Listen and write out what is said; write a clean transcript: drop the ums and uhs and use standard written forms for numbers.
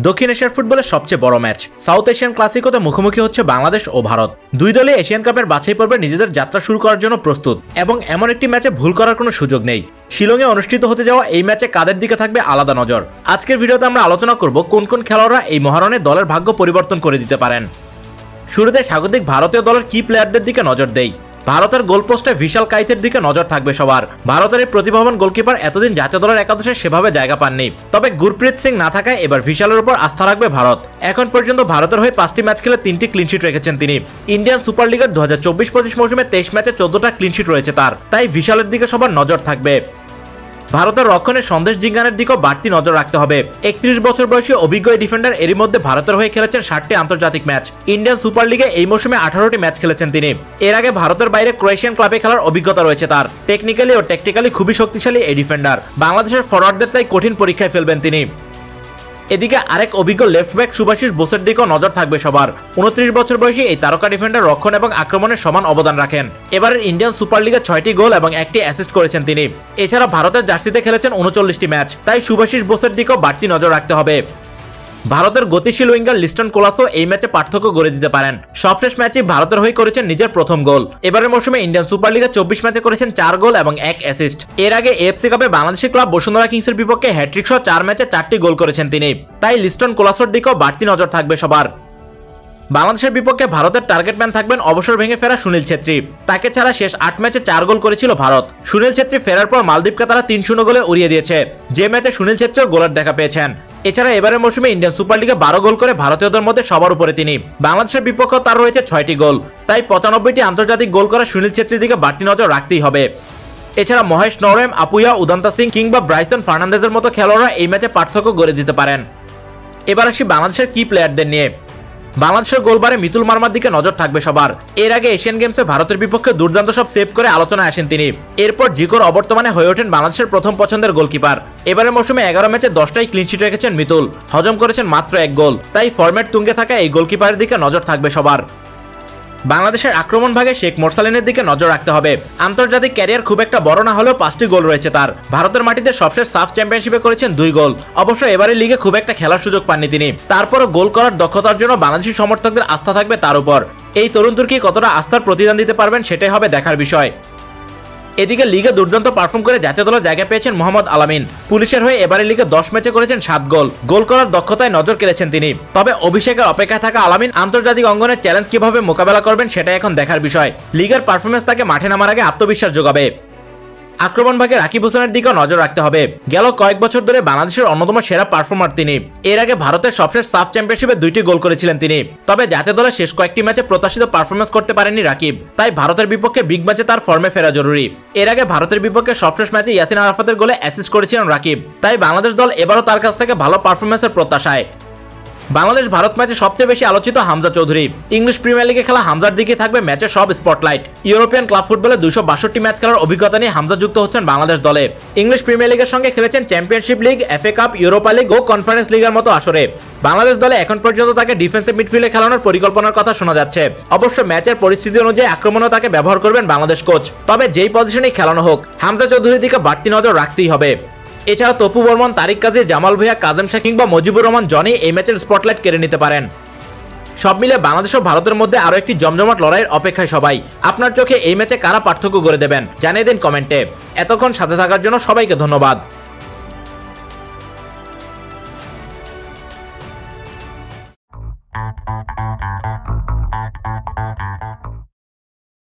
দক্ষিণ এশিয়ার ফুটবলের সবচেয়ে বড় ম্যাচ সাউথ এশিয়ান ক্লাসিকোতে মুখোমুখি হচ্ছে বাংলাদেশ ও ভারত। দুই দলই এশিয়ান কাপের বাছাই পর্বে নিজেদের যাত্রা শুরু করার জন্য প্রস্তুত এবং এমন একটি ম্যাচে ভুল করার কোনো সুযোগ নেই। শিলংয়ে অনুষ্ঠিত হতে যাওয়া এই ম্যাচে কাদের দিকে থাকবে আলাদা নজর। আজকের ভিডিওতে আমরা আলোচনা করব কোন কোন খেলোয়াড়রা এই মহারণে দলের ভাগ্য পরিবর্তন করে দিতে পারেন। শুরুতে স্বাগতিক ভারতীয় দলের কি প্লেয়ারদের দিকে নজর দেই। ভারতের গোলপোস্টে বিশাল কাইতের দিকে নজর থাকবে সবার। ভারতের এই প্রতিভাবান গোলকিপার এতদিন জাতীয় দলের একাদশে সেভাবে জায়গা পাননি, তবে গুরপ্রীত সিং না থাকায় এবার বিশালের উপর আস্থা রাখবে ভারত। এখন পর্যন্ত ভারতের হয়ে 5টি ম্যাচ খেলে 3টি ক্লিনশিট রেখেছেন তিনি। ইন্ডিয়ান সুপার লিগের 2024-25 মৌসুমে 23 ম্যাচে 14টা ক্লিনশিট রয়েছে তার, তাই বিশালের দিকে সবার নজর থাকবে। ভারতের রক্ষণে সন্দেশ জিঙ্গানের দিকেও বাড়তি নজর রাখতে হবে। 31 বছর বয়সী অভিজ্ঞ এই ডিফেন্ডার এরই মধ্যে ভারতের হয়ে খেলেছেন 60টি আন্তর্জাতিক ম্যাচ। ইন্ডিয়ান সুপার লিগে এই মৌসুমে 18টি ম্যাচ খেলেছেন তিনি। এর আগে ভারতের বাইরে ক্রোয়েশিয়ান ক্লাবে খেলার অভিজ্ঞতা রয়েছে তার। টেকনিক্যালি ও ট্যাকটিক্যালি খুবই শক্তিশালী এই ডিফেন্ডার। বাংলাদেশের ফরওয়ার্ডদের তাই কঠিন পরীক্ষায় ফেলবেন তিনি। এদিকে আরেক অভিজ্ঞ লেফট ব্যাক শুভাশিস বোসের দিকেও নজর থাকবে সবার। 29 বছর বয়সী এই তারকা ডিফেন্ডার রক্ষণ এবং আক্রমণের সমান অবদান রাখেন। এবারের ইন্ডিয়ান সুপার লিগে 6টি গোল এবং 1টি অ্যাসিস্ট করেছেন তিনি। এছাড়া ভারতের জার্সিতে খেলেছেন 39টি ম্যাচ, তাই শুভাশিস বোসের দিকেও বাড়তি নজর রাখতে হবে। ভারতের গতিশীল উইঙ্গার লিস্টন কোলাসও এই ম্যাচে পার্থক্য গড়ে দিতে পারেন। সবশেষ ম্যাচে ভারতের হয়ে করেছেন নিজের প্রথম গোল। এবারের মৌসুমে ইন্ডিয়ান সুপার লিগে 24 ম্যাচে করেছেন 4 গোল এবং 1 অ্যাসিস্ট। এর আগে এএফসি কাপে বাংলাদেশের ক্লাব বসুন্ধরা কিংসের বিপক্ষে হ্যাট্রিক সহ 4 ম্যাচে 4টি গোল করেছেন তিনি। তাই লিস্টন কোলাসোর দিকেও বাড়তি নজর থাকবে সবার। বাংলাদেশের বিপক্ষে ভারতের টার্গেট ম্যান থাকবেন অবসর ভেঙে ফেরা সুনীল ছেত্রী। তাকে ছাড়া শেষ 8 ম্যাচে 4 গোল করেছিল ভারত। সুনীল ছেত্রী ফেরার পর মালদ্বীপকে তারা 3-0 গোলে উড়িয়ে দিয়েছে, যে ম্যাচে সুনীল ছেত্রীও গোলের দেখা পেয়েছেন। এছাড়া এবারের মৌসুমে ইন্ডিয়ান সুপার লিগে 12 গোল করে ভারতীয়দের মধ্যে সবার উপরে তিনি। বাংলাদেশের বিপক্ষে তার রয়েছে 6টি গোল, তাই 95টি আন্তর্জাতিক গোল করা সুনীল ছেত্রীর দিকে বাড়তি নজর রাখতেই হবে। এছাড়া মহেশ নরেম, আপুয়া, উদান্তা সিং কিংবা ব্রাইসন ফার্নান্দেজের মতো খেলোয়াড়রা এই ম্যাচে পার্থক্য গড়ে দিতে পারেন। এবার আসি বাংলাদেশের কি প্লেয়ারদের নিয়ে। বাংলাদেশের গোলবারে মিতুল মার্মার দিকে নজর থাকবে সবার। এর আগে এশিয়ান গেমসে ভারতের বিপক্ষে দুর্দান্ত সব সেভ করে আলোচনায় আসেন তিনি। এরপর জিকোর অবর্তমানে হয়ে ওঠেন বাংলাদেশের প্রথম পছন্দের গোলকিপার। এবারের মৌসুমে 11 ম্যাচে 10টাই ক্লিনশিট রেখেছেন মিতুল, হজম করেছেন মাত্র 1 গোল। তাই ফরম্যাট তুঙ্গে থাকা এই গোলকিপারের দিকে নজর থাকবে সবার। বাংলাদেশের আক্রমণ ভাগে শেখ মোরসালিনের দিকে নজর রাখতে হবে। আন্তর্জাতিক ক্যারিয়ার খুব একটা বড় না হলেও 5টি গোল রয়েছে তার। ভারতের মাটিতে সবশেষ সাফ চ্যাম্পিয়নশিপে করেছেন 2 গোল। অবশ্য এবারের লিগে খুব একটা খেলার সুযোগ পাননি তিনি। তারপরও গোল করার দক্ষতার জন্য বাংলাদেশি সমর্থকদের আস্থা থাকবে তার উপর। এই তরুণ তুর্কি কতটা আস্থার প্রতিদান দিতে পারবেন সেটাই হবে দেখার বিষয়। এদিকে লিগে দুর্দান্ত পারফর্ম করে জাতীয় দলে জায়গা পেয়েছেন মোহাম্মদ আলামিন। পুলিশের হয়ে এবারের লিগে 10 ম্যাচে করেছেন 7 গোল। গোল করার দক্ষতায় নজর কেড়েছেন তিনি। তবে অভিষেকের অপেক্ষায় থাকা আলামিন আন্তর্জাতিক অঙ্গনে চ্যালেঞ্জ কিভাবে মোকাবেলা করবেন সেটাই এখন দেখার বিষয়। লিগের পারফরমেন্স তাকে মাঠে নামার আগে আত্মবিশ্বাস যোগাবে। আক্রমণ ভাগে রাকিব হোসেনের দিকেও নজর রাখতে হবে। গেল কয়েক বছর ধরে বাংলাদেশের অন্যতম সেরা পারফর্মার তিনি। এর আগে ভারতের সবশেষ সাফ চ্যাম্পিয়নশিপে 2টি গোল করেছিলেন তিনি। তবে জাতীয় দলের শেষ কয়েকটি ম্যাচে প্রত্যাশিত পারফরমেন্স করতে পারেননি রাকিব, তাই ভারতের বিপক্ষে বিগ ম্যাচে তার ফর্মে ফেরা জরুরি। এর আগে ভারতের বিপক্ষে সবশেষ ম্যাচে ইয়াসিন আরাফাতের গোলে অ্যাসিস্ট করেছিলেন রাকিব, তাই বাংলাদেশ দল এবারও তার কাছ থেকে ভালো পারফরমেন্সের প্রত্যাশায়। বাংলাদেশ ভারত ম্যাচে সবচেয়ে বেশি আলোচিত হামজা চৌধুরী। ইংলিশ প্রিমিয়ার লিগে খেলা হামজার দিকে থাকবে ম্যাচের সব স্পটলাইট। ইউরোপিয়ান ক্লাব ফুটবলে 262টি ম্যাচ খেলার অভিজ্ঞতা নিয়ে হামজা যুক্ত হচ্ছেন বাংলাদেশ দলে। ইংলিশ প্রিমিয়ার লিগের সঙ্গে খেলেছেন Championship League, FA Cup, Europa League ও কনফারেন্স লিগের মতো আসরে। বাংলাদেশ দলে এখন পর্যন্ত তাকে ডিফেন্সিভ মিডফিল্ডে খেলানোর পরিকল্পনার কথা শোনা যাচ্ছে। অবশ্য ম্যাচের পরিস্থিতি অনুযায়ী আক্রমণও তাকে ব্যবহার করবেন বাংলাদেশ কোচ। তবে যেই পজিশনেই খেলানো হোক, হামজা চৌধুরীর দিকে বাড়তি নজর রাখতেই হবে। এছাড়া তপু বর্মন, তারিক কাজী, জামাল ভুঁইয়া, কাজেম শাহ কিংবা মুজিবুর রহমান জনি এই ম্যাচের স্পটলাইট কেড়ে নিতে পারেন। সব মিলে বাংলাদেশ ও ভারতের মধ্যে আরো একটি জমজমাট লড়াইয়ের অপেক্ষায় সবাই। আপনার চোখে এই ম্যাচে কারা পার্থক্য করে দেবেন জানিয়ে দিন কমেন্টে। এতক্ষণ সাথে থাকার জন্য সবাইকে ধন্যবাদ।